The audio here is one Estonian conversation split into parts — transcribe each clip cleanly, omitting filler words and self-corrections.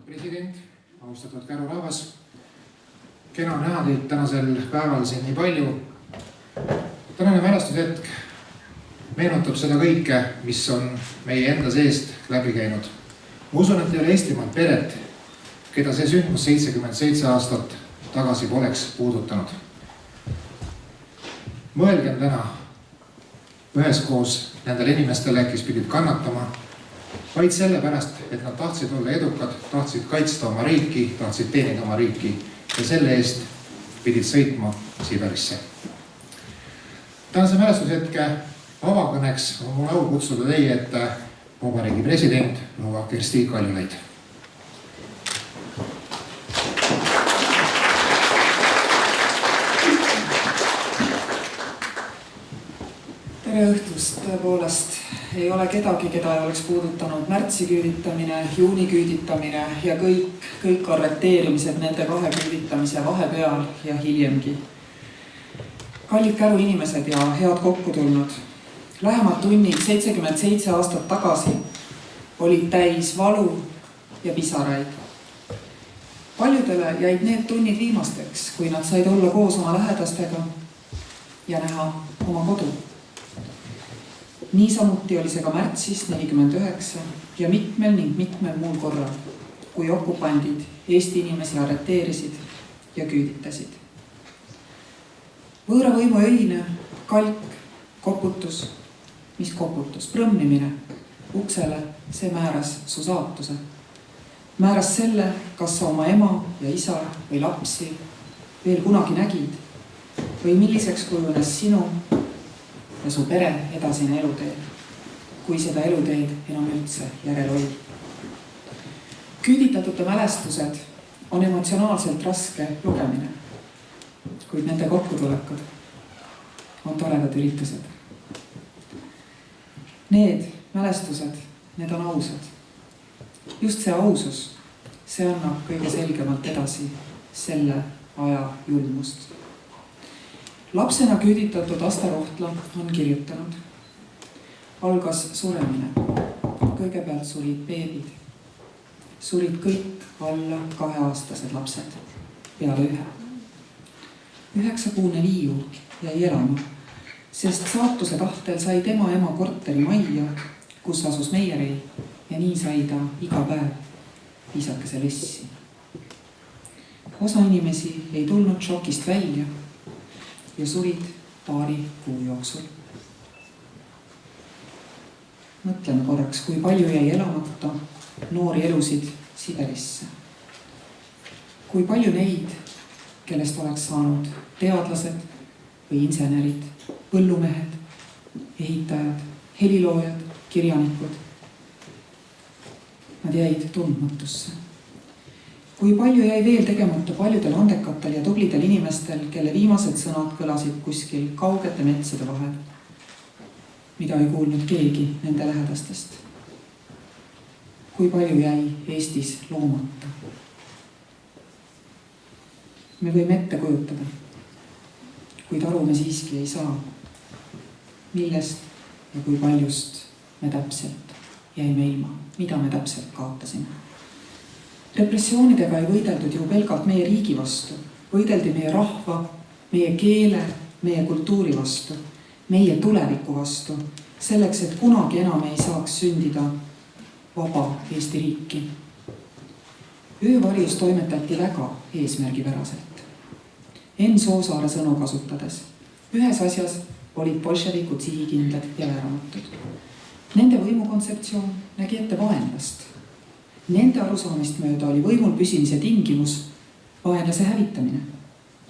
president, austatud Käru rahvas. Kena näha teid tänasel päeval siin nii palju. Tänane mälestushetk meenutab seda kõike, mis on meie enda seest läbi käinud. Ma usun, et ei ole Eestimaal peret, keda see sündmus 77 aastat tagasi poleks puudutanud. Mõelgem täna üheskoos nendele inimestele, kes pidid kannatama, vaid sellepärast, et nad tahtsid olla edukad, tahtsid kaitsta oma riiki, tahtsid teenida oma riiki ja selle eest pidid sõitma Siberisse. Tänase mälestushetke avakõneks on mul au kutsuda teie ette Vabariigi president proua Kersti Kaljulaid. Tere õhtust, tõepoolest ei ole kedagi, keda ei oleks puudutanud märtsi küüditamine, juuni küüditamine ja kõik arreteerimised nende kahe küüditamise vahepeal ja hiljemgi. Kallid Käru inimesed ja head kokku tulnud. Lähemad tunnid 77 aastat tagasi olid täis valu ja pisaraid. Paljudele jäid need tunnid viimasteks, kui nad said olla koos oma lähedastega ja näha oma kodu. Niisamuti oli see ka märtsis 49 ja mitmel muul korral, kui okupandid Eesti inimesi arreteerisid ja küüditasid. Võõra võimu öine, kalk, koputus, mis koputus, prõmmimine uksele, see määras su saatuse. Määras selle, kas sa oma ema ja isa või lapsi veel kunagi nägid või milliseks kujunes sinu ja su pere edasine eluteed, kui seda eluteed enam üldse järel oli. Küüditatute mälestused on emotsionaalselt raske lugemine, kuid nende kokkutulekud on toredad üritused. Need mälestused, need on ausad. Just see ausus, see annab kõige selgemalt edasi selle aja julmust. Lapsena küüditatud Asta Rohtla on kirjutanud. Algas suremine. Kõigepealt surid beebid. Surid kõik alla 2-aastased lapsed. Peale 1. 9-kuune Viiu jäi elama, sest saatuse tahtel sai tema ema korteri majja, kus asus Meierei ja nii sai ta iga päev viisakese lessi. Osa inimesi ei tulnud šokist välja ja surid paari kuu jooksul. Mõtleme korraks, kui palju jäi elamata noori elusid Siberisse. Kui palju neid, kellest oleks saanud teadlased või insenerid, põllumehed, ehitajad, heliloojad, kirjanikud. Nad jäid tundmatusse. Kui palju jäi veel tegemata paljudel andekatel ja tublidel inimestel, kelle viimased sõnad kõlasid kuskil kaugete metsade vahel, mida ei kuulnud keegi nende lähedastest. Kui palju jäi Eestis loomata. Me võime ette kujutada, kuid aru me siiski ei saa, millest ja kui paljust me täpselt jäime ilma, mida me täpselt kaotasime. Repressioonidega ei võideldud ju pelgalt meie riigi vastu, võideldi meie rahva, meie keele, meie kultuuri vastu, meie tuleviku vastu, selleks, et kunagi enam ei saaks sündida vaba Eesti riiki. Öövarjus toimetati väga eesmärgipäraselt. Enn Soosaare sõnu kasutades. Ühes asjas olid bolševikud sihikindlad ja vääramatud. Nende võimukontseptsioon nägi ette vaenlast. Nende arusaamist mööda oli võimul püsimise tingimus vaenlase hävitamine.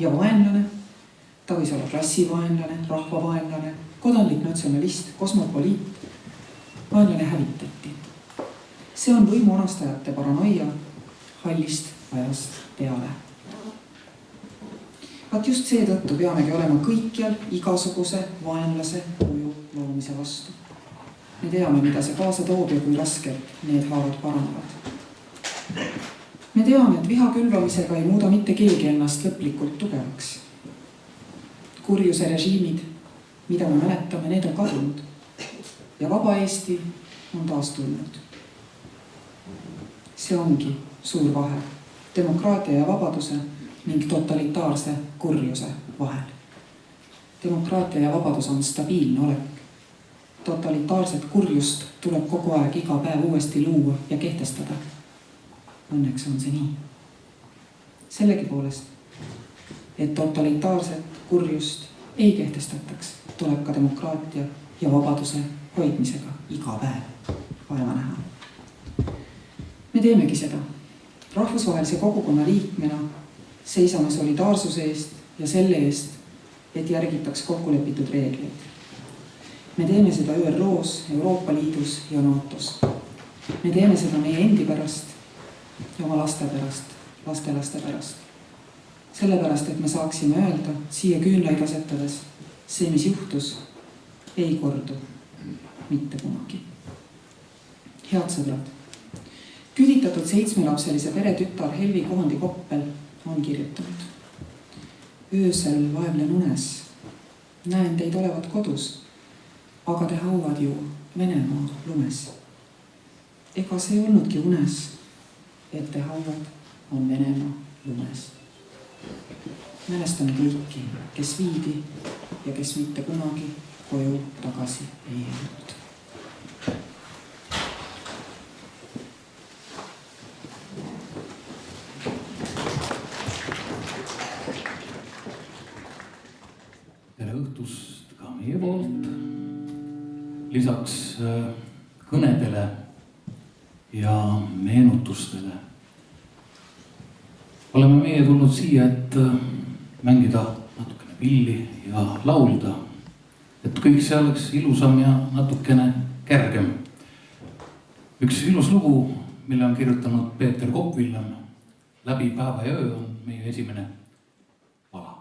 Ja vaenlane, ta võis olla klassivaenlane, rahvavaenlane, kodanlik natsionalist, kosmopoliit. Vaenlane hävitati. See on võimu anastajate paranoia hallist ajast peale. Vaat just seetõttu peamegi olema kõikjal igasuguse vaenlase kuju loomise vastu. Me teame, mida see kaasa toob ja kui raskelt need haavad paranevad. Me teame, et viha külvamisega ei muuda mitte keegi ennast lõplikult tugevaks. Kurjuse režiimid, mida me mäletame, need on kadunud ja vaba Eesti on taas tulnud. See ongi suur vahe demokraatia ja vabaduse ning totalitaarse kurjuse vahel. Demokraatia ja vabadus on stabiilne olek. Totalitaarset kurjust tuleb kogu aeg iga päev uuesti luua ja kehtestada. Õnneks on see nii. Sellegipoolest, et totalitaarset kurjust ei kehtestataks, tuleb ka demokraatia ja vabaduse hoidmisega iga päev vaeva näha. Me teemegi seda. Rahvusvahelise kogukonna liikmena seisame solidaarsuse eest ja selle eest, et järgitaks kokkulepitud reegleid. Me teeme seda ÜROs, Euroopa Liidus ja NATOs. Me teeme seda meie endi pärast ja oma laste pärast, lastelaste pärast. Sellepärast, et me saaksime öelda siia küünlaid asetades, see, mis juhtus, ei kordu mitte kunagi. Head sõbrad, küüditatud 7-lapselise pere tütar Helvi Kohandi-Koppel on kirjutanud. Öösel vaevlen unes, näen teid olevat kodus, aga te hauvad ju Venemaa lumes. Ega see ei olnudki unes, et te hauvad on Venemaa lumes. Mälestame kõiki, kes viidi ja kes mitte kunagi koju tagasi ei jäänud. Tere õhtust ka meie poolt. Lisaks kõnedele ja meenutustele oleme meie tulnud siia, et mängida natukene pilli ja laulda, et kõik see oleks ilusam ja natukene kergem. Üks ilus lugu, mille on kirjutanud Peeter Kopp-Villam, Läbi päeva ja öö, on meie esimene pala.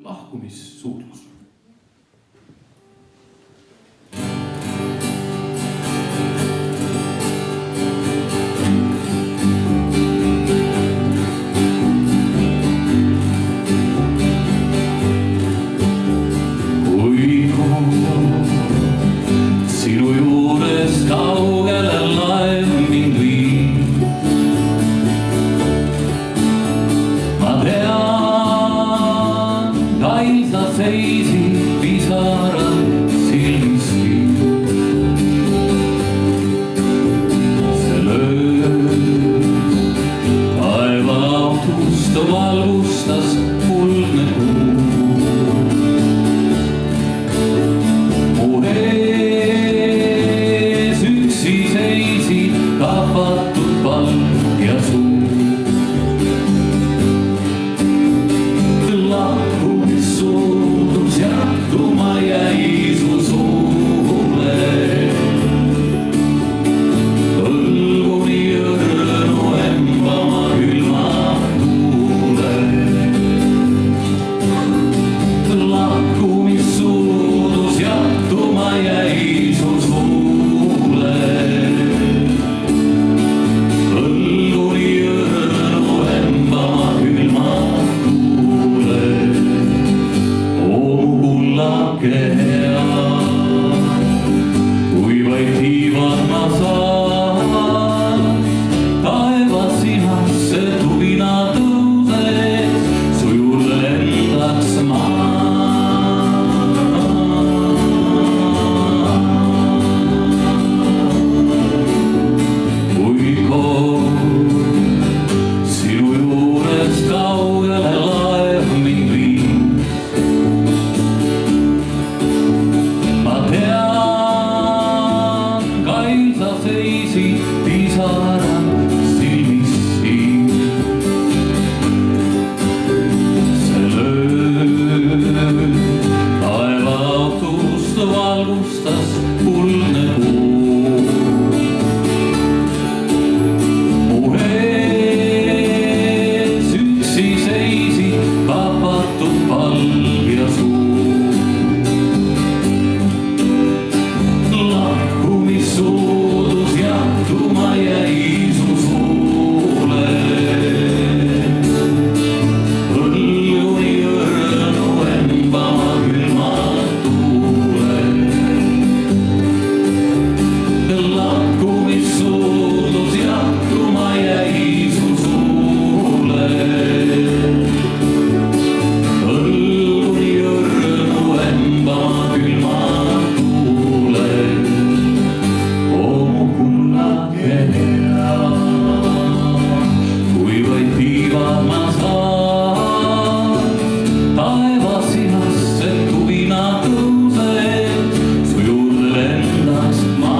Lahkumissuudlus. seisid pisarad silmiski. See lööb taevaautust valgustas kuldne kuu. Mu ees üksi seisid kahvatud palm ja suu. Lahkumissuudus jahtuma jäi su suule. Õlguni õrnu embama külma tuule. Lahkumissuudus jahtuma jäi su suule. Õlguni õrnu embama külma tuule. Hea, kui vaid tiivad ma saan, taevas sinasse tuvina tõuses, su juurde lendaks ma. Kui koos sinu juurest kaugele laev mind viib, seisid pisarad silmiski. See lööb taevaautust valgustas kuldne kuu. Mu ees üksi seisid kahvatud palm ja suu. Lahkumissuudus jahtuma jäi su suule. Õlguni õrnu embama külma tuule. Lahkumissuudus jahtuma jäi su suule. Õlguni õrnu embama külma tuule. Kui vaid tiivad ma saan, taevas sinasse tuvina tõuses, su juurde lendaks ma.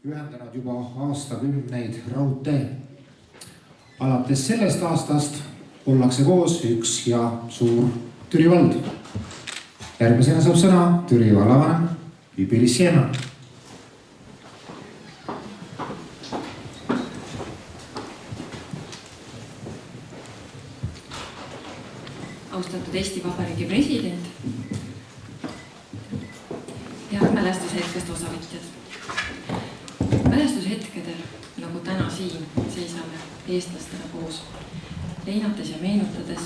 Ühendanud juba aastakümneid raudtee. Alates sellest aastast ollakse koos üks ja suur Türi vald. Järgmisena saab sõna Türi vallavanem Pipi-Liis Siemann. Austatud Eesti Vabariigi president, head mälestushetkest osavõtjad. Mälestushetkedel, nagu täna siin, seisame eestlastena koos, leinates ja meenutades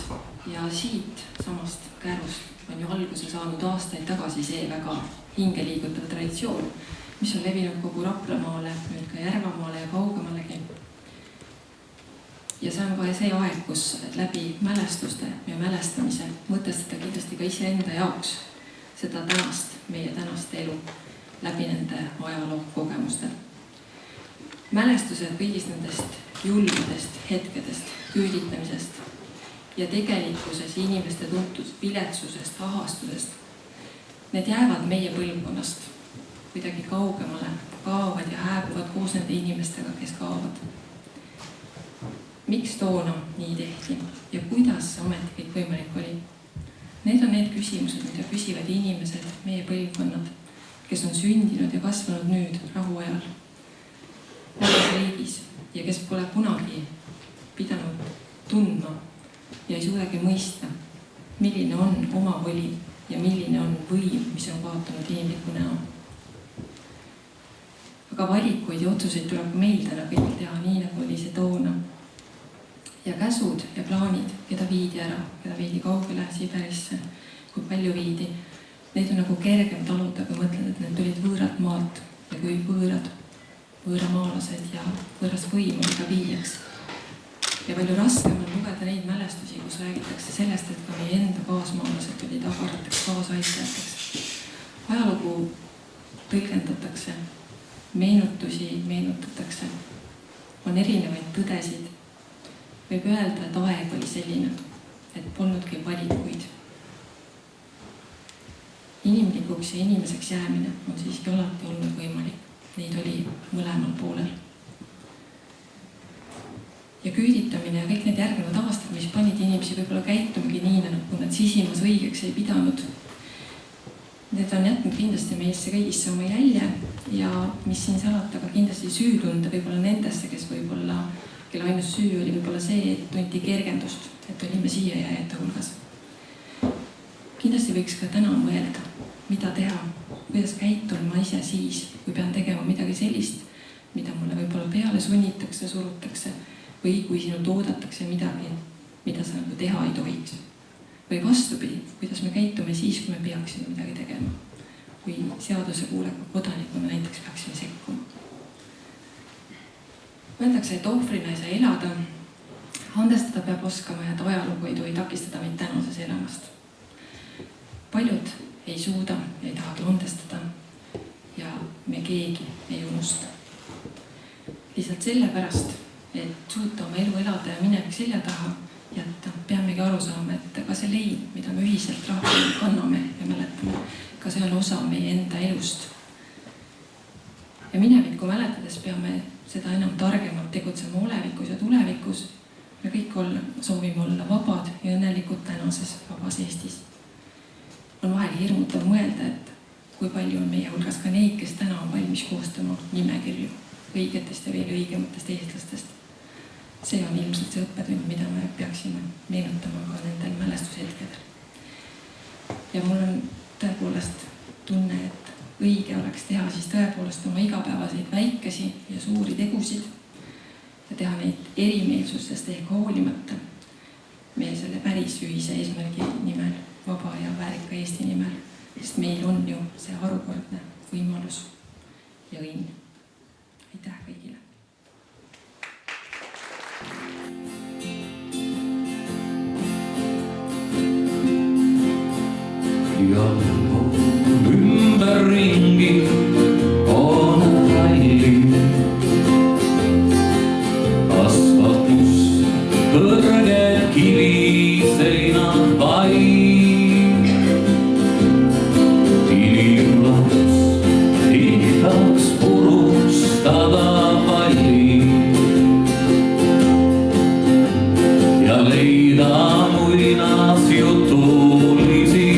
ja siit samast kärust on ju alguse saanud aastaid tagasi see väga hingeliigutav traditsioon, mis on levinud kogu Raplamaale, nüüd ka Järvamaale ja kaugemalegi. Ja see on ka see aeg, kus läbi mälestuste ja mälestamise mõtestada kindlasti ka iseenda jaoks seda tänast, meie tänast elu läbi nende ajaloo kogemuste. Mälestused kõigist nendest julgedest hetkedest, küüditamisest ja tegelikkuses inimeste tuntud viletsusest, ahastusest. Need jäävad meie põlvkonnast kuidagi kaugemale, kaovad ja hääbuvad koos nende inimestega, kes kaovad. Miks toona nii tehti ja kuidas see ometi kõik võimalik oli? Need on need küsimused, mida küsivad inimesed, meie põlvkonnad, kes on sündinud ja kasvanud nüüd rahuajal vabas riigis ja kes pole kunagi pidanud tundma ja ei suudagi mõista, milline on oma võli ja milline on võim, mis on kaotanud inimliku näo. Aga valikuid ja otsuseid tuleb meil täna kõik teha nii, nagu oli see toona. Ja käsud ja plaanid, keda viidi ära, keda viidi kaugele Siberisse, kui palju viidi, neid on nagu kergem taluda, kui mõtled, et need tulid võõralt maalt ja kui võõramaalased ja võõras võim oli ka viieks. Ja palju raskem on lugeda neid mälestusi, kus räägitakse sellest, et ka meie enda kaasmaalased olid avarateks, kaasaitajateks. Ajalugu tõlgendatakse, meenutusi meenutatakse, on erinevaid tõdesid. Võib öelda, et aeg oli selline, et polnudki valikuid. Inimlikuks ja inimeseks jäämine on siiski alati olnud võimalik. Neid oli mõlemal poolel. Ja küüditamine ja kõik need järgnevad aastad, mis panid inimesi võib-olla käitumagi nii, nagu nad sisimas õigeks ei pidanud. Need on jätnud kindlasti meisse kõigisse oma jälje ja mis siin salata, aga kindlasti süütunda võib-olla nendesse, kes võib-olla, kelle ainus süü oli võib-olla see, et tunti kergendust, et olime siia jääjate hulgas. Kindlasti võiks ka täna mõelda, mida teha, kuidas käitun ma ise siis, kui pean tegema midagi sellist, mida mulle võib-olla peale sunnitakse, surutakse või kui sinult oodatakse midagi, mida sa nagu teha ei tohiks. Või vastupidi, kuidas me käitume siis, kui me peaksime midagi tegema. Kui seaduse kuulega kodanikuna näiteks peaksime sekkuma. Mõeldakse, et ohvrina ei saa elada, andestada peab oskama ja ajalugu ei tohi takistada meid tänases elamast. Paljud ei suuda, ei tahagi andestada ja me keegi ei unusta. Lihtsalt sellepärast, et suuta oma elu elada ja minevik selja taha jätta, peamegi aru saama, et ka see leid, mida me ühiselt rahvale kanname ja mäletame, ka see on osa meie enda elust. Ja minevikku mäletades peame seda enam targemalt tegutsema olevikus ja tulevikus. Me kõik soovime olla vabad ja õnnelikud tänases vabas Eestis. On vahel hirmutav mõelda, et kui palju on meie hulgas ka neid, kes täna on valmis koostama nimekirju õigetest ja veel õigematest eestlastest. See on ilmselt see õppetund, mida me peaksime meenutama ka nendel mälestushetkedel. Ja mul on tõepoolest tunne, et õige oleks teha siis tõepoolest oma igapäevaseid väikesi ja suuri tegusid ja teha neid erimeelsustest ehk hoolimata meie selle päris ühise eesmärgi nimel, vaba ja väärika Eesti nimel, sest meil on ju see harukordne võimalus ja õnn. Aitäh kõigile! Ja ümberringi on halli. Asfaltus kõrged kiviseinad vaid. Inimlaps tihtaks purustada palli. Ja leida muinas jutulisi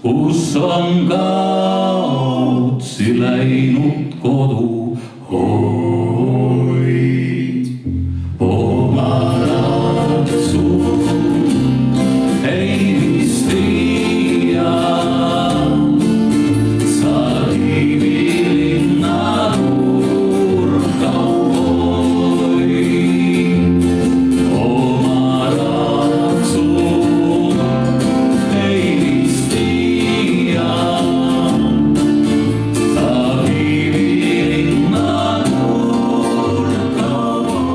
kus on kaotsi läinud kodu hoid. Oma ratsu ei vistia, sa Kivilinna nurka hoid. Oma ratsu ei vistia, sa Kivilinna nurka hoid.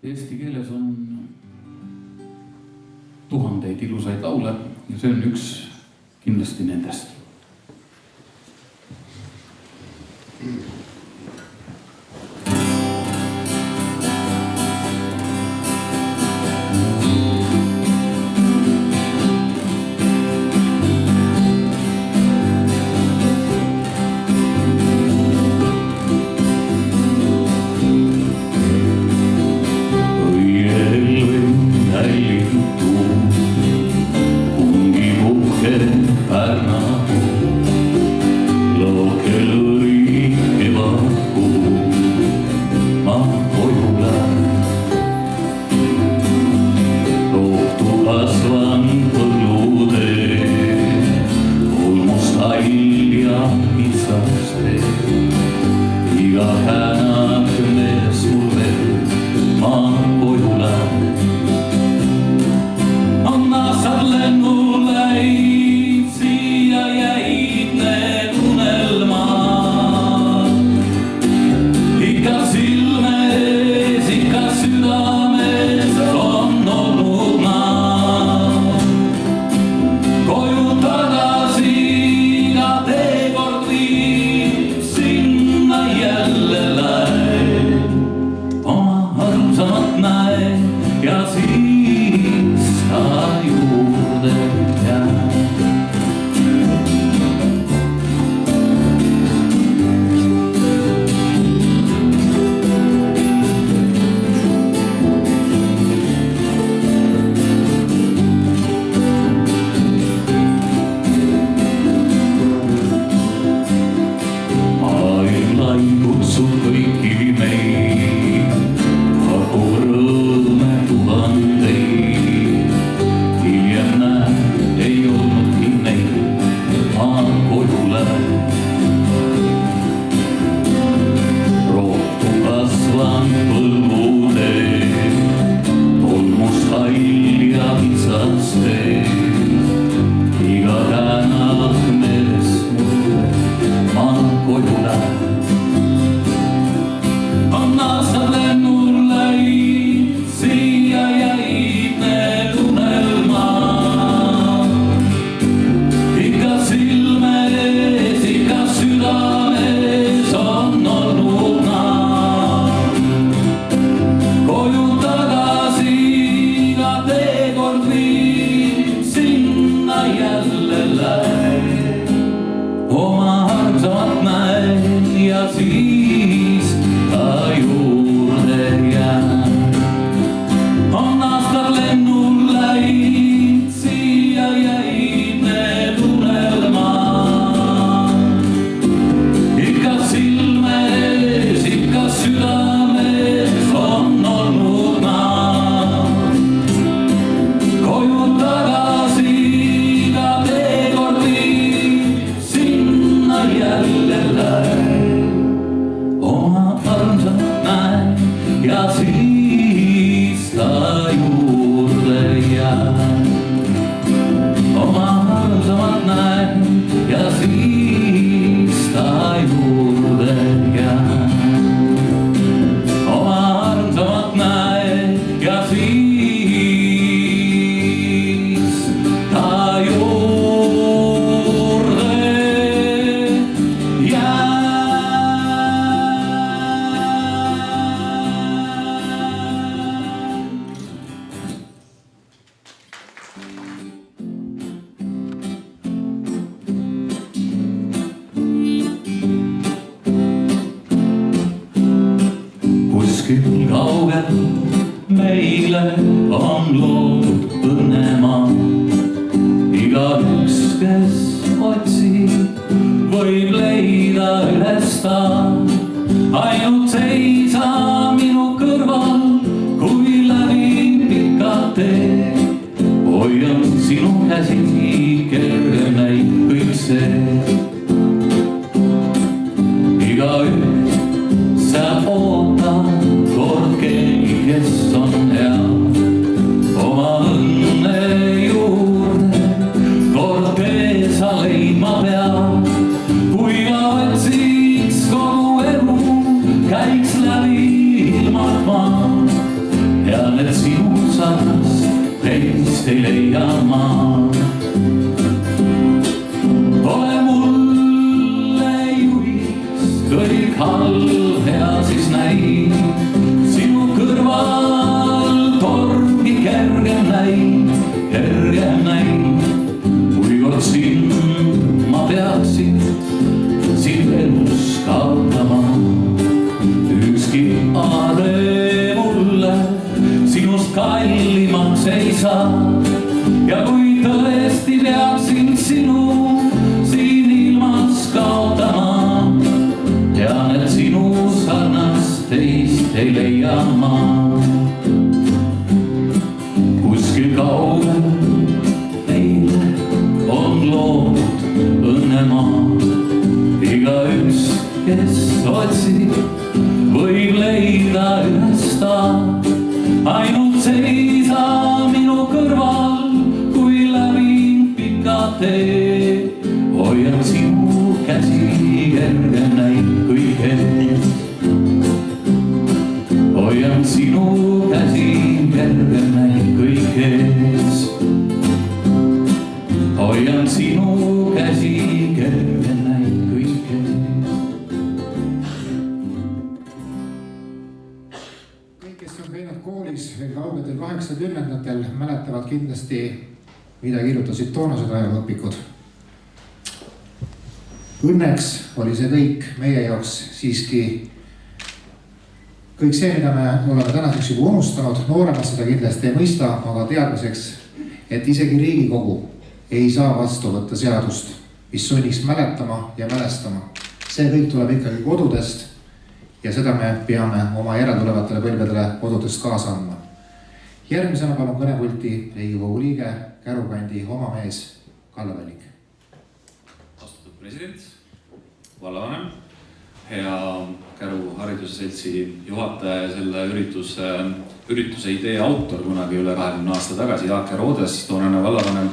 Eesti keeles on tuhandeid ilusaid laule ja see on üks kindlasti nendest. Iga häänak mees mul veel, ma koju lähen. Anna sa lennuleid, siia jäid need unelmad. Ikka silmes, ikka südames on olnud nad. Koju tagasi iga teekord viib sinna jälle lähed. Oma armsamat näed ja siis ta juurde jääb. Maailm kutsub kõiki meid, pakub rõõme tuhandeid. tee. Hoian sinu käsi, kerge näib kõik see. Igaüht sa ootad, kord keegi, kes on hea. Oma õnne juurde, kord tee sa leidma pead. Kui ma otsiks kogu elu, käiks läbi ilmad maa. Tean, et sinu sarnast teist ei leia ma. Ole mulle juhiks, kõik halb hea siis näib. Sinu kõrval tormi kergem näib. Kui kord sind ma peaksin sind elus kaotama. Ükski ade mulle sinust kallimaks ei saa. Ja kui tõesti peaksin sinu siin ilmas kaotama, tean, et sinu sarnast teist ei leia ma. Kuskil kaugel meile on loodud õnnemaa. Igaüks, kes otsib, võib leida ühes ta. Ainult seisa minu kõrval, kui läbin pika tee. Hoian sinu käsi, kerge näib kõik ees. Hoian sinu käsi, kerge näib kõik ees. Hoian sinu käsi, kerge näib kõik ees. Kõik, kes on käinud koolis veel kaugetel 80-ndatel, mäletavad kindlasti, mida kirjutasid toonased ajalooõpikud. Õnneks oli see kõik meie jaoks siiski kõik see, mida me oleme tänaseks juba unustanud. Nooremad seda kindlasti ei mõista, aga teadmiseks, et isegi Riigikogu ei saa vastu võtta seadust, mis sunniks mäletama ja mälestama. See kõik tuleb ikkagi kodudest ja seda me peame oma järeltulevatele põlvedele kodudest kaasa andma. Järgmisena palun kõnepulti Riigikogu liige, Kärukandi omamees Kalle Välling. Austatud president, vallavanem, hea Käru Hariduse Seltsi juhataja ja selle ürituse idee autor kunagi üle 20 aasta tagasi, Jaak Roodes, toonane vallavanem,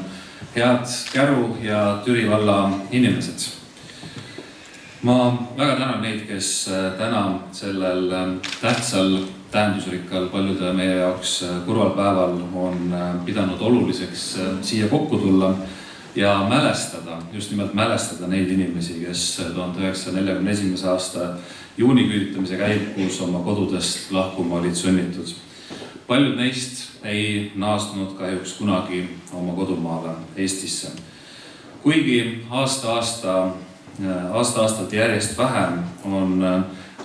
head Käru ja Türi valla inimesed. Ma väga tänan neid, kes täna sellel tähtsal, tähendusrikkal, paljude meie jaoks kurval päeval on pidanud oluliseks siia kokku tulla ja mälestada, just nimelt mälestada neid inimesi, kes 1941. aasta juuniküüditamise käigus oma kodudest lahkuma olid sunnitud. Paljud neist ei naasnud kahjuks kunagi oma kodumaale Eestisse. Kuigi aasta-aastalt järjest vähem on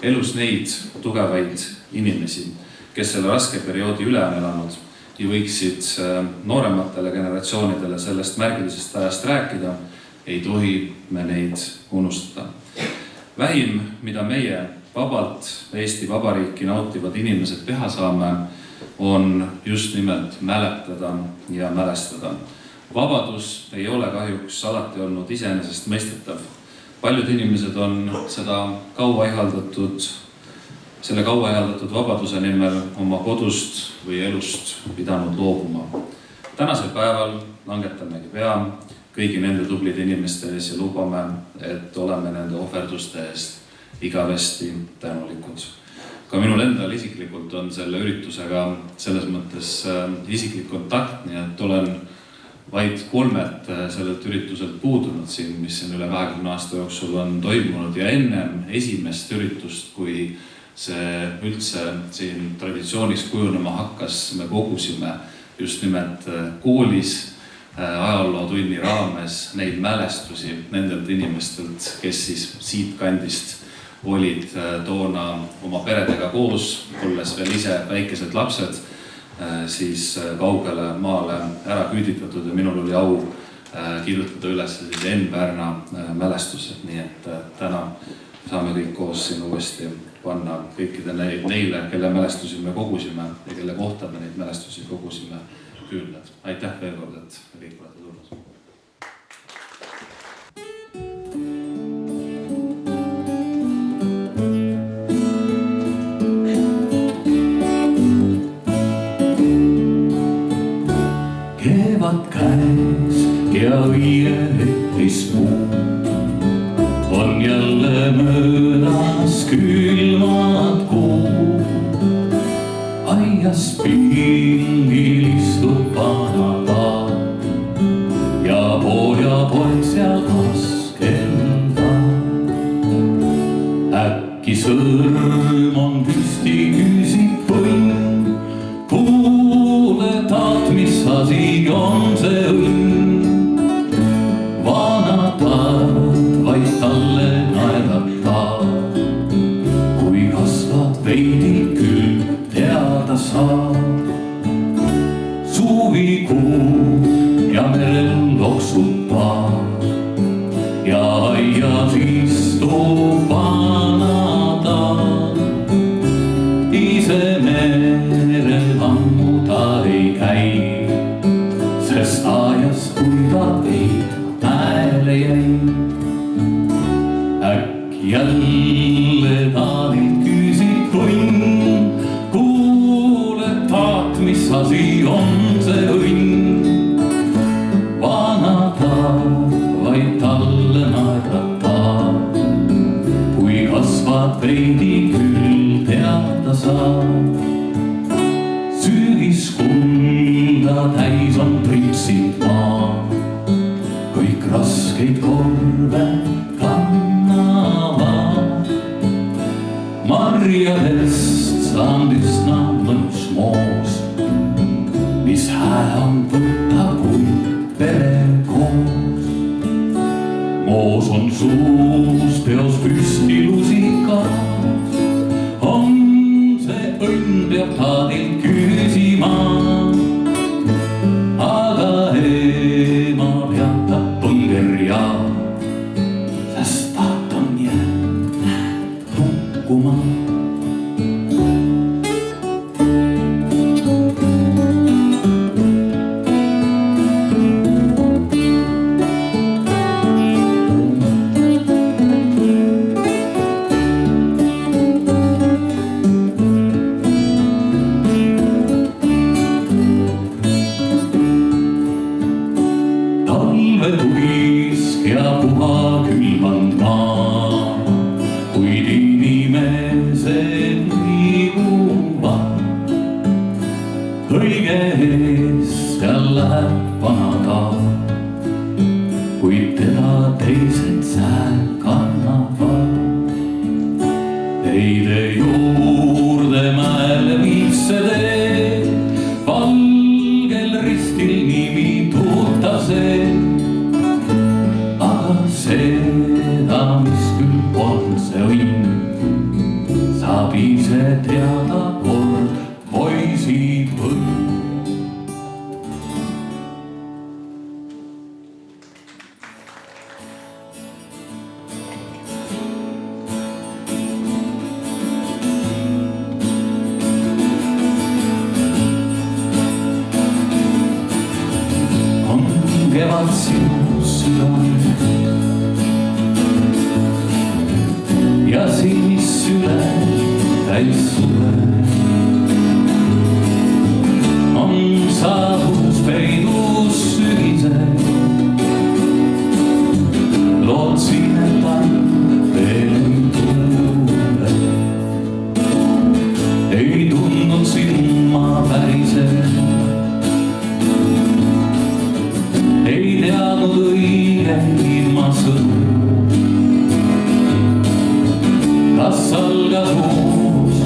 elus neid tugevaid inimesi, kes selle raske perioodi üle on elanud ja võiksid noorematele generatsioonidele sellest märgilisest ajast rääkida, ei tohi me neid unustada. Vähim, mida meie vabalt Eesti Vabariiki nautivad inimesed teha saame, on just nimelt mäletada ja mälestada. Vabadus ei ole kahjuks alati olnud iseenesest mõistetav. Paljud inimesed on selle kaua ihaldatud vabaduse nimel oma kodust või elust pidanud loobuma. Tänasel päeval langetamegi pea kõigi nende tublide inimeste ees ja lubame, et oleme nende ohverduste eest igavesti tänulikud. Ka minul endal isiklikult on selle üritusega selles mõttes isiklik kontakt, nii et olen vaid 3 sellelt ürituselt puudunud siin, mis on üle 20 aasta jooksul on toimunud ja ennem esimest üritust, kui see üldse siin traditsiooniks kujunema hakkas, me kogusime just nimelt koolis ajalootunni raames neid mälestusi nendelt inimestelt, kes siis siit kandist olid toona oma peredega koos, olles veel ise väikesed lapsed, siis kaugele maale ära küüditatud ja minul oli au kirjutada üles Enn Pärna mälestused, nii et täna saame kõik koos siin uuesti panna kõikide neile, kelle mälestusi me kogusime ja kelle kohta me neid mälestusi kogusime, küünlad. Aitäh veel kord, et kõik olete tulnud. Kevad käes ja õietis puu. On jälle möödas külmad kuu. Aias pingil istub vana taat ja poeg seal kaskelda. Äkki sõrm on püsti, küsib põnn. Kuule taat, mis asi on see õnn? Vana taat vaid talle naeratab. Kui kasvad veidi, küll teada saab. Suvikuu ja merel loksutab ja aias istub vana taat. Ise merel ammu ta ei käi, sest aias, kui ta veid mäele jäi. Äkki jälle taadilt küsib põnn. Kuule taat, mis asi on see õnn? Vana taat vaid talle naeratab. Kui kasvad veidi, küll teada saab. Sügis kulda täis on pripsinud maa. Kõik raskeid korve kannavad. Marjadest saanud üsna mõnus moos, mis hää on võtta, kui pere koos. Moos on suus, peos püsti lusikas. On see õnn, peab taadilt küsima. Aga ema peatab põngerja, sest taat on jäänud nukkuma. Talvetuisk ja puha külmand maa, kuid inimesed liiguvad. Kõige eest seal läheb vana taat, kuid teda teised sääl kannavad. Teide juurde mäele viib see tee, valgel ristil nimi tuuta see. Aga seda, mis küll on see õnn, saab ise teada kord poisid võnn. On kevad sinu südame ja silmis süle täis suve. On saabus peidus sügisel, lootsin, et talv veel tule. Ei tundnud silma päriselt, ei teadnud õigeid ilma sõnu. Kas algas uus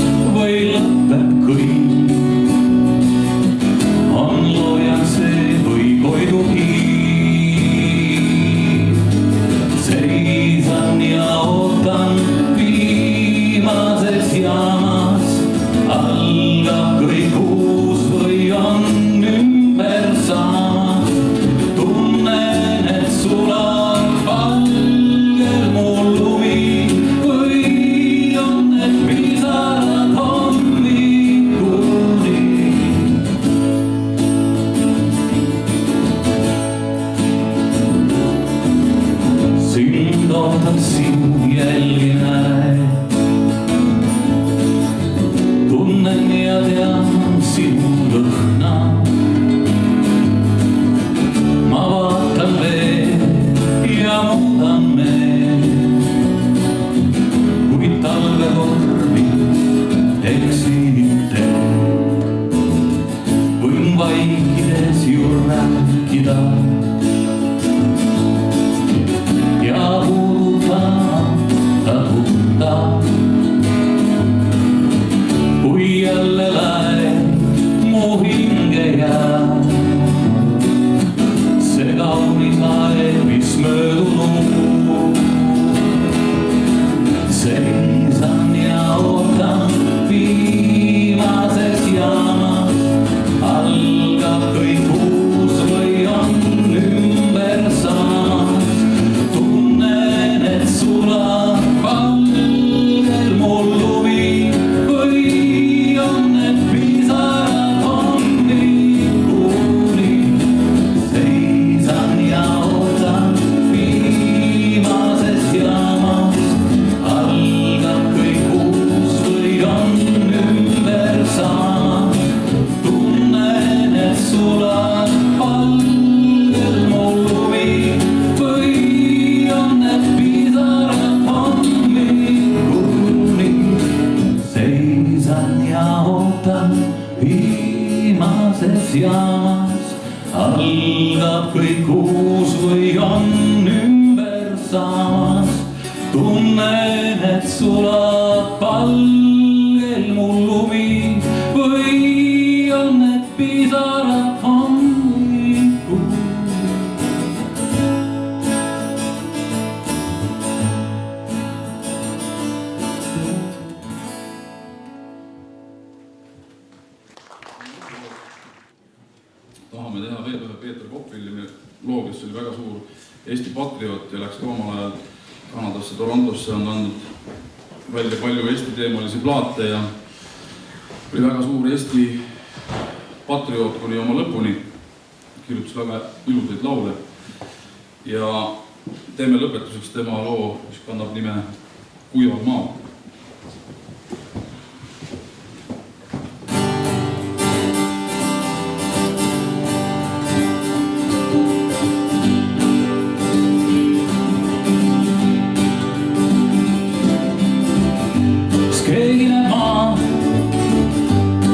vaikides ju rääkida ja puudutamata tunda. Kui jälle läheb mu hinge jääb see kaunis aeg, mis möödunud. Seisan ja ootan viimases jaamas. Algab kõik uus või on ümber saamas. Tunnen, et sulab valgel mul luvi või on need pisarad hommikuni. Seisan ja ootan viimases jaamas. Algab kõik uus või on ümber saamas. Tunnen, et sulab valgel mul luvi või on need pisarad hommikuni. Seisan ja ootan viimases jaamas. Algab kõik uus või on ümber saamas. Tunnen, et sulab valgel mul lumi või on need pisarad hommikuni. Tahame teha veel ühe Peeter Koppvillimi loo, kes oli väga suur Eesti patrioot ja läks ka omal ajal Kanadasse, Torontosse, on andnud välja palju Eesti teemalisi plaate ja oli väga suur Eesti patrioot kuni oma lõpuni. Kirjutas väga ilusaid laule ja teeme lõpetuseks tema loo, mis kannab nime Kuival maal.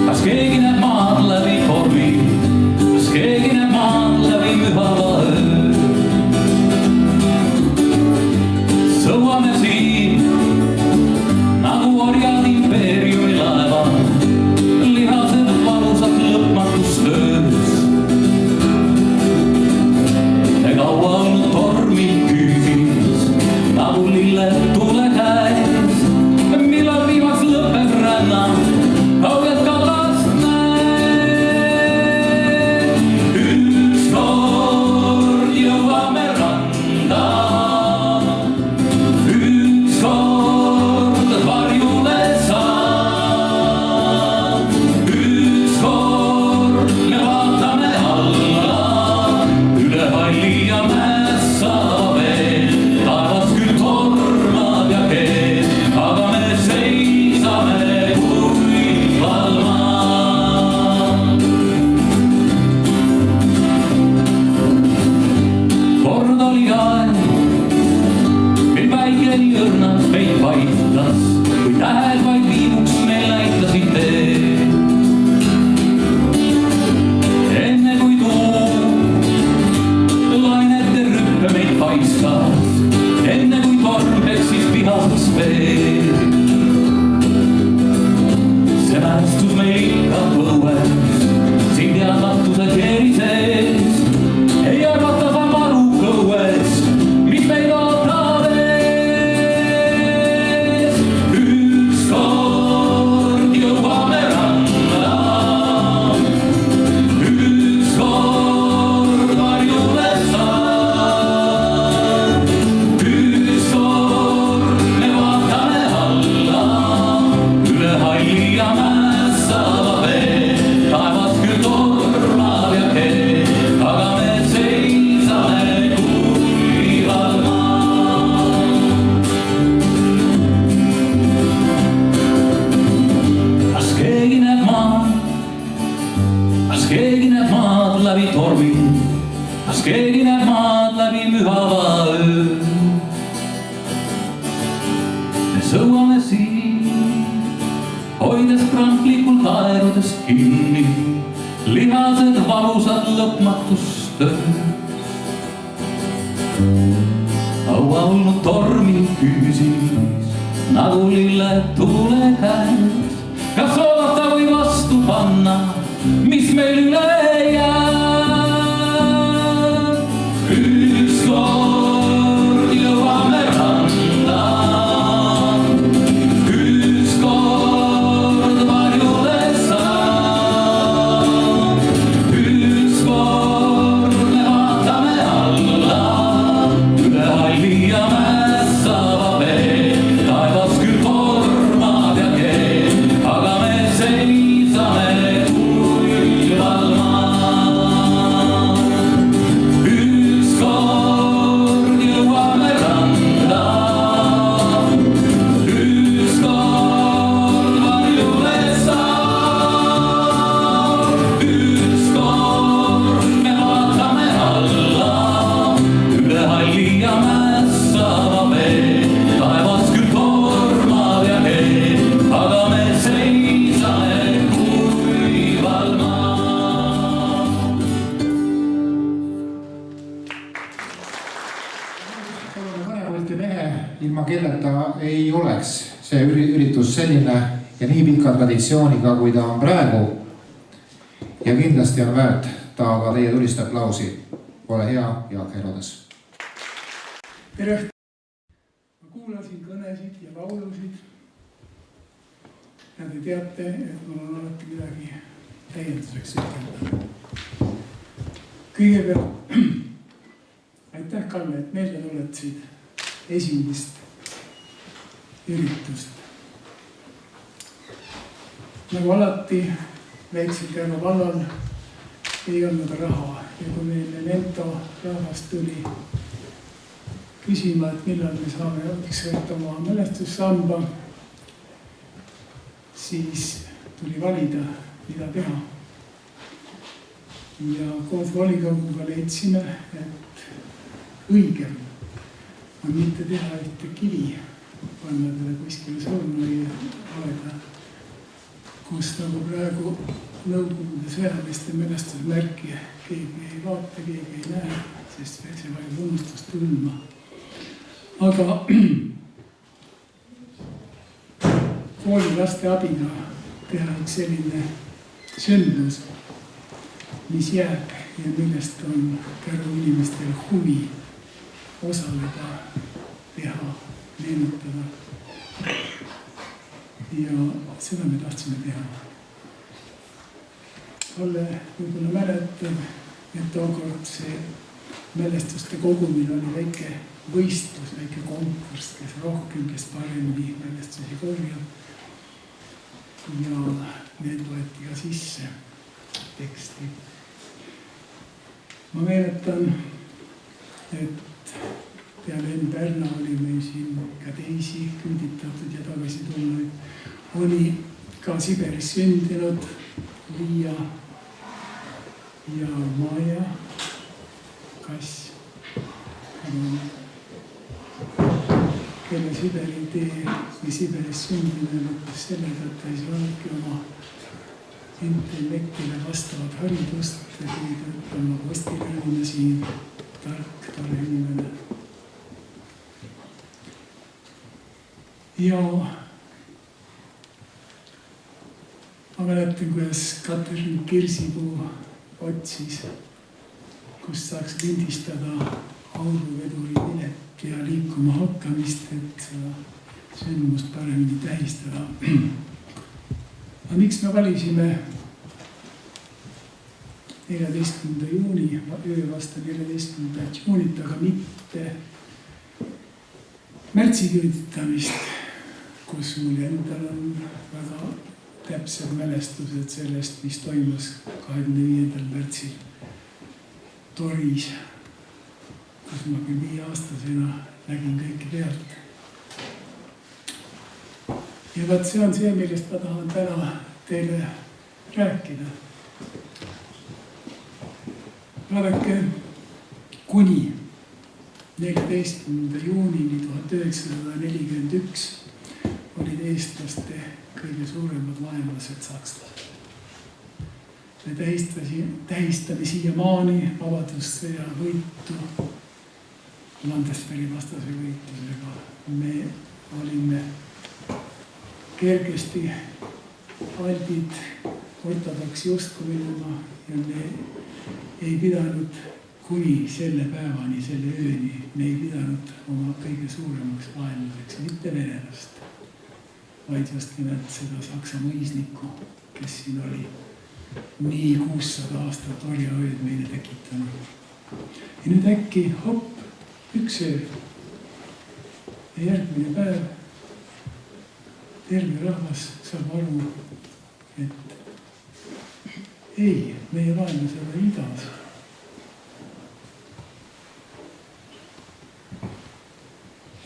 Kas keegi näeb maad läbi korvi, kas keegi näeb maad läbi mühava öö? Sõuame siin nagu orjad impeeriumi laevad, lihased valusad lõpmatus töös. Me kaua olnud tormid küüsis, nagu lilled tule käes, millal viimaks lõpeb ränna, kaugelt kallast näed. Ükskord jõuame randa, ükskord varjule saab, ükskord me vaatame alla üle halli ja mässava vee. Taevas küll tormab ja keeb, aga me seisame kuival maal. Kord oli aeg, mil päike nii õrnalt meid paistas, kui tähed vaid viimuks meil näitasid teed. Enne kui tuum lainete rüppe meid paiskas, enne kui torm peksis vihaseks veel. See mälestus meil ikka põues, siin teadmatuse keeri sees. Ei arvata saab aru kõues, mis meid ootab ees. Ükskord jõuame randa, ükskord varjule saab, ükskord me vaatame alla üle halli ja mässava vee. Taevas küll tormab ja keeb, aga me seisame kuival maal. Kas keegi näeb maad, kas keegi näeb maad läbi tormi, kas keegi näeb maad läbi mühava öö? Me sõuame siin, hoides kramplikult aerudest kinni, lihased valusad lõpmatust tööd. kaua olnud tormi küüsis, nagu lilled tuule käes. kas oodata või vastu panna, mis meil üle jääb? Ükskord jõuame randa, ükskord varjule saab, ükskord me vaatame alla, üle halli ja mässava vee, taevas küll tormab ja keeb, aga me seisame kuival maal. Ükskord jõuame randa, ükskord varjule saab, ükskord me vaatame alla, üle halli ja mässava vee, taevas küll tormab ja keeb, aga me seisame kuival maal. oleme Mõne mehe, ilma kelleta ei oleks see üritus selline ja nii pika traditsiooniga, kui ta on praegu. ja kindlasti on väärt ta ka teie tulist aplausi. ole hea, Jaak Herodes. tere! ma kuulasin kõnesid ja laulusid ja te teate, et mul on alati midagi täienduseks ütelda. Kõigepealt aitäh, Kalle, et meelde tuletasid esimest üritust. Nagu alati Väiksel Käärma vallal ei olnud raha ja kui meil Memento rahvast tuli küsima, et millal me saame võtta oma mälestussamba, siis tuli valida, mida teha. Ja koos volikoguga leidsime, et õigem on mitte teha ühte kivi, panna teda kuskile surma või aeda, kus nagu praegu Nõukogude sõjameeste mälestusmärki keegi ei vaata, keegi ei näe, sest see vajab unustust tundma. Aga koolilaste abiga teha üks selline sündmus, mis jääb ja millest on Käru inimestel huvi osaleda, teha, meenutada. Ja seda me tahtsime teha. Kalle võib-olla mäletab, et tookord see mälestuste kogumine oli väike võistlus, väike konkurss, kes rohkem, kes paremini mälestusi korjab. Ja need võeti ka sisse teksti. Ma meenutan, et peale Enn Pärna oli meil siin ka teisi küüditatud ja tagasi tulnud. Oli ka Siberis sündinud Liia ja Maja Kass, kelle Siberi tee või Siberis sündimine lõppes sellega, et ta ei saanudki oma intellektile vastavat haridust ja tuli töötama postiljonina siin, tark, tore inimene. Ja ma mäletan, kuidas Katrin Kirsipuu otsis, kus saaks lindistada auruveduri pilet ja liikuma hakkamist, et seda sündmust paremini tähistada. Aga miks me valisime 14. juuni, öö vastu 14. juunit, aga mitte märtsiküüditamist, kus mul endal on väga täpsed mälestused sellest, mis toimus 25. märtsil Toris, kus ma küll 5-aastasena nägin kõike pealt. Ja vaat see on see, millest ma tahan täna teile rääkida. Vaadake, kuni 14. juunini 1941 olid eestlaste kõige suuremad vaenlased sakslased. me tähistame siiamaani vabadussõja võitu Landesveri vastase võitlusega. Me olime kergesti albid ortodoksi uskumisega ja me ei pidanud kuni selle päevani, selle ööni, me ei pidanud oma kõige suuremaks vaenlaseks mitte venelast, vaid just nimelt seda Saksa mõisnikku, kes siin oli nii 600 aastat orjaööd meile tekitanud. Ja nüüd äkki hopp, üks öö ja järgmine päev terve rahvas saab aru, et ei, meie vaenlased on idas.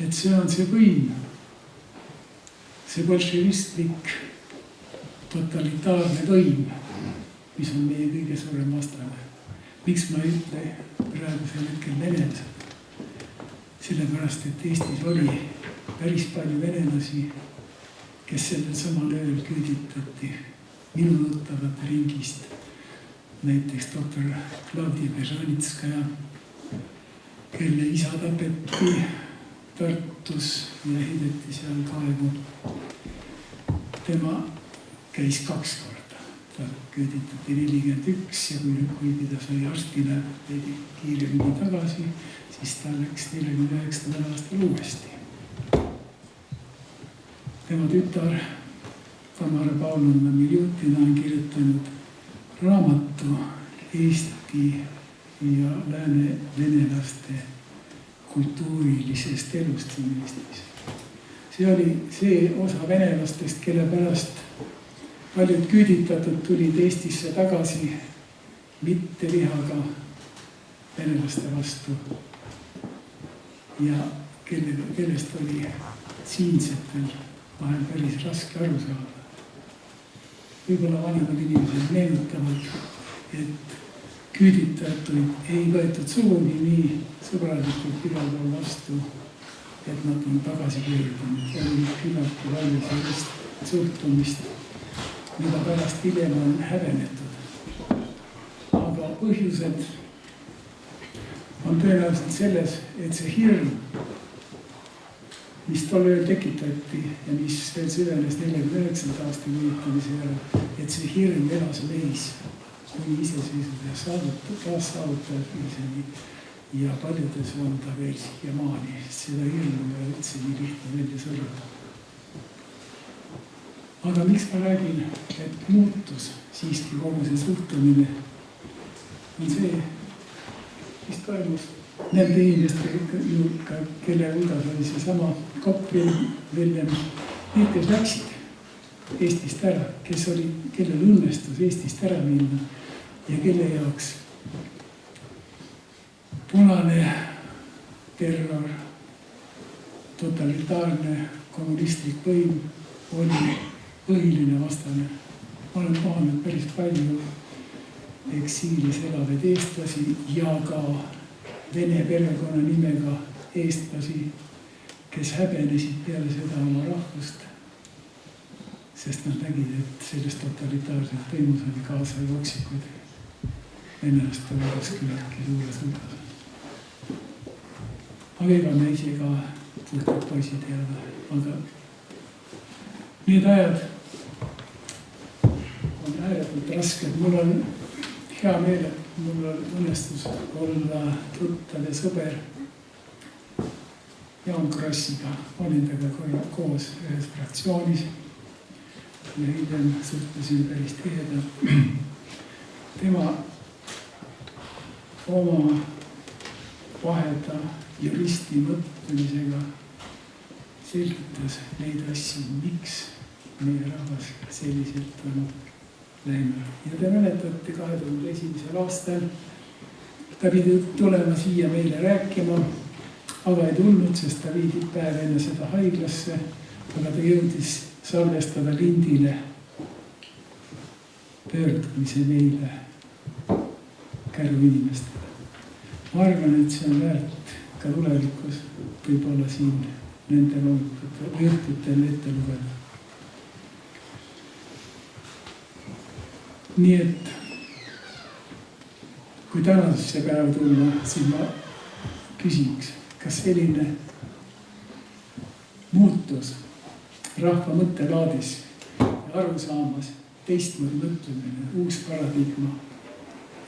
Et see on see võim, see bolševistlik totalitaarne võim, mis on meie kõige suurem vastane. Miks ma ei ütle praegusel hetkel venelased? Sellepärast, et Eestis oli päris palju venelasi, kes sellel samal ööl küüditati minu tuttavate ringist. Näiteks doktor Klavdia Bežanitskaja, kelle isa tapeti Tartus ja heideti seal kaevu. Tema käis 2 korda. Ta küüditati 41 ja kui ta sai arstina veidi kiiremini tagasi, siis ta läks 49. aastal uuesti. Tema tütar Tamara Pavlovna Miljutina on kirjutanud raamatu Eesti ja lääne venelaste kultuurilisest elust siin Eestis. See oli see osa venelastest, kelle pärast paljud küüditatud tulid Eestisse tagasi mitte vihaga venelaste vastu ja kellest oli siinsetel vahel päris raske aru saada. Võib-olla vanemad inimesed meenutavad, et küüditajad ei võetud sugugi nii sõbralikult igal pool vastu, et nad on tagasi pöördunud. Oli küllaltki palju sellist suhtumist, mida pärast hiljem on häbenetud. Aga põhjused on tõenäoliselt selles, et see hirm, mis tol ööl tekitati ja mis veel süvenes 49. aasta võitlemise järel, et see hirm elas meis kuni iseseisvuse taassaavutamiseni ja paljudes on ta veel siiamaani. Seda hirmu ei ole üldse nii lihtne välja suruda. Aga miks ma räägin, et muutus siiski kogu see suhtumine on see, mis toimus nende inimestega, kelle hulgas oli seesama Koppel, Vellem, need, kes läksid Eestist ära, kellel õnnestus Eestist ära minna ja kelle jaoks punane terror, totalitaarne kommunistlik võim oli põhiline vastane. Ma olen kohanud päris palju eksiilis elavaid eestlasi ja ka vene perekonna nimega eestlasi, kes häbenesid peale seda oma rahvust, sest nad nägid, et sellest totalitaarset võimus oli kaasa jooksikuid venelaste hulgas küllaltki suures hulgas. Aga ega me ise ka puhtad poisid teada, aga need ajad on ääretult rasked. Mul on hea meel, et mul on õnnestus olla tuttav ja sõber Jaan Krossiga. Olin temaga koos ühes fraktsioonis ja hiljem suhtlesin päris tihedalt. Tema oma vaheda juristi mõtlemisega selgitas neid asju, miks meie rahvas selliselt on läinud. Ja te mäletate 2001. aastal ta pidi tulema siia meile rääkima, aga ei tulnud, sest ta viidi päev enne seda haiglasse, aga ta jõudis salvestada lindile pöördumise meile Käru inimestele. Ma arvan, et see on väärt ka tulevikus võib-olla siin nendel õhtutel ette lugeda. Nii et kui tänasesse päeva tulla, siis ma küsiks, kas selline muutus rahva mõttelaadis ja arusaamas, teistmoodi mõtlemine, uus paradigma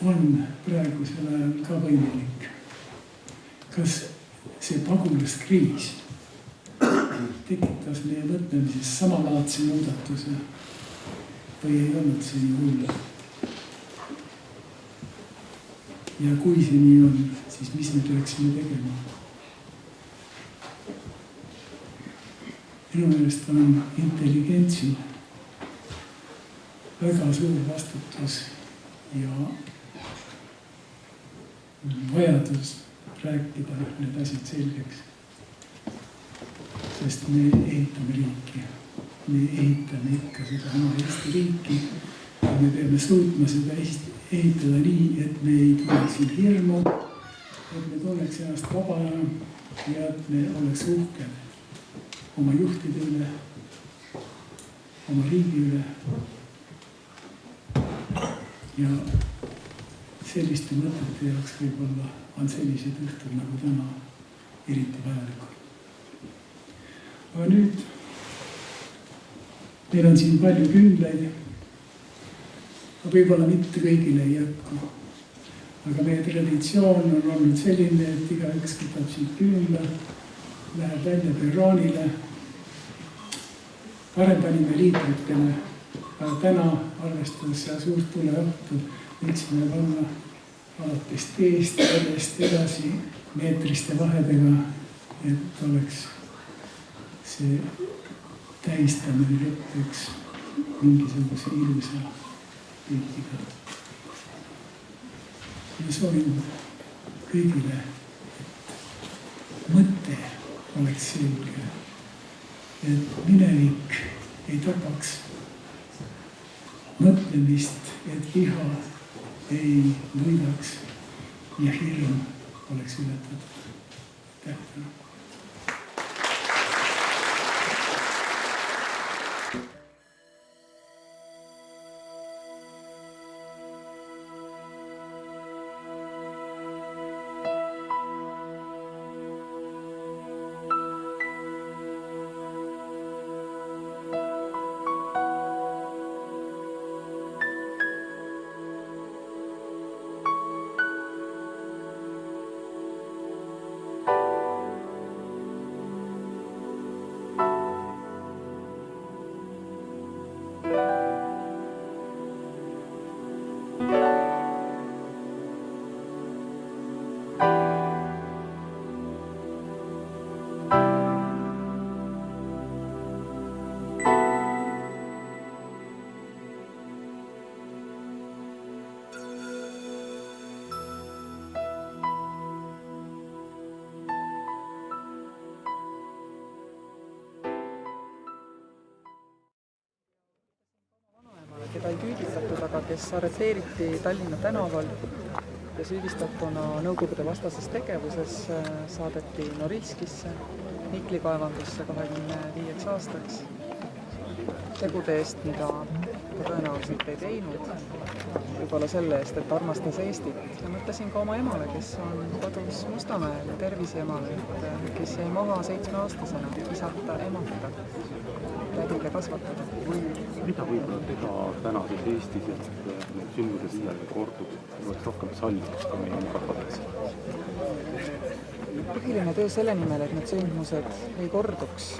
on praegusel ajal ka võimalik. Kas see pagulaskriis tekitas meie mõtlemises samalaadse muudatuse või ei olnud see nii hull? Ja kui see nii on, siis mis me peaksime tegema? Minu meelest on intelligentsil väga suur vastutus ja vajadus rääkida need asjad selgeks. Sest me ehitame riiki. Me ehitame ikka seda oma Eesti riiki ja me peame suutma seda ehitada nii, et me ei tuleks siin hirmu, et me tunneks ennast vabana ja et me oleks uhked oma juhtide üle, oma riigi üle. Ja selliste mõtete jaoks võib-olla on sellised õhtud nagu täna eriti vajalikud. Aga nüüd meil on siin palju küünlaid, aga võib-olla mitte kõigile ei jätku. Aga meie traditsioon on olnud selline, et igaüks võtab siit küünla, läheb välja perroonile. Varem panime liitritele, aga täna arvestades seda suurt tuleõhtu võiksime panna alates teest, sellest edasi meetriste vahedega, et oleks see tähistamine hetkeks mingisuguse ilusa pildiga. Ma soovin kõigile, et mõte oleks selge, et minevik ei tapaks mõtlemist, et viha ei võidaks ja hirm oleks ületatud. Tähtena. Keda ei küüditatud, aga kes arreteeriti Tallinna tänaval ja süüdistatuna Nõukogude vastases tegevuses saadeti Norilskisse, Mikli kaevandusse 25 aastaks tegude eest, mida ta tõenäoliselt ei teinud, võib-olla selle eest, et armastas Eestit. Ja mõtlesin ka oma emale, kes on kodus Mustamäel, terviseemale, kes jäi maha 7-aastasena, isata, emata, läbile kasvatada. Mida võib-olla teha tänases Eestis, et need sündmused midagi korduks, oleks rohkem sallitud ka meie oma rahvadeks? Põhiline töö selle nimel, et need sündmused ei korduks,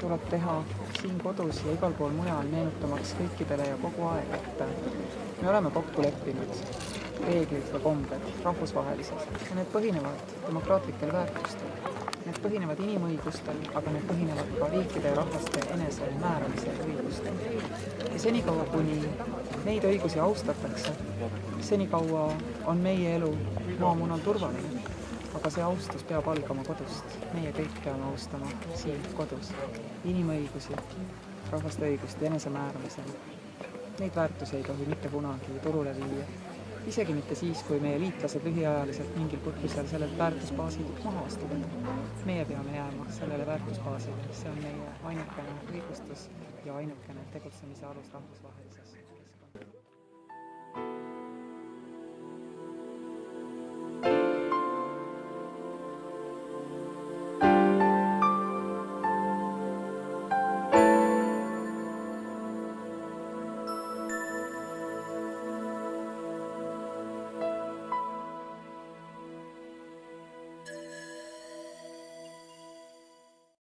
tuleb teha siin kodus ja igal pool mujal, meenutamaks kõikidele ja kogu aeg, et me oleme kokku leppinud reeglid ja kombed rahvusvahelises ja need põhinevad demokraatlikel väärtustel. Need põhinevad inimõigustel, aga need põhinevad ka riikide ja rahvaste enesel määramise õigustel. Ja senikaua, kuni neid õigusi austatakse, senikaua on meie elu maamunal turvaline. Aga see austus peab algama kodust. Meie kõik peame austama siin kodus. Inimõigusi, rahvaste õigust ja enesemääramise. Neid väärtusi ei tohi mitte kunagi turule viia. Isegi mitte siis, kui meie liitlased lühiajaliselt mingil põhjusel sellelt väärtusbaasilt maha astuvad. Meie peame jääma sellele väärtusbaasile. See on meie ainukene õigustus ja ainukene tegutsemise alus rahvusvahelises keskkonnas.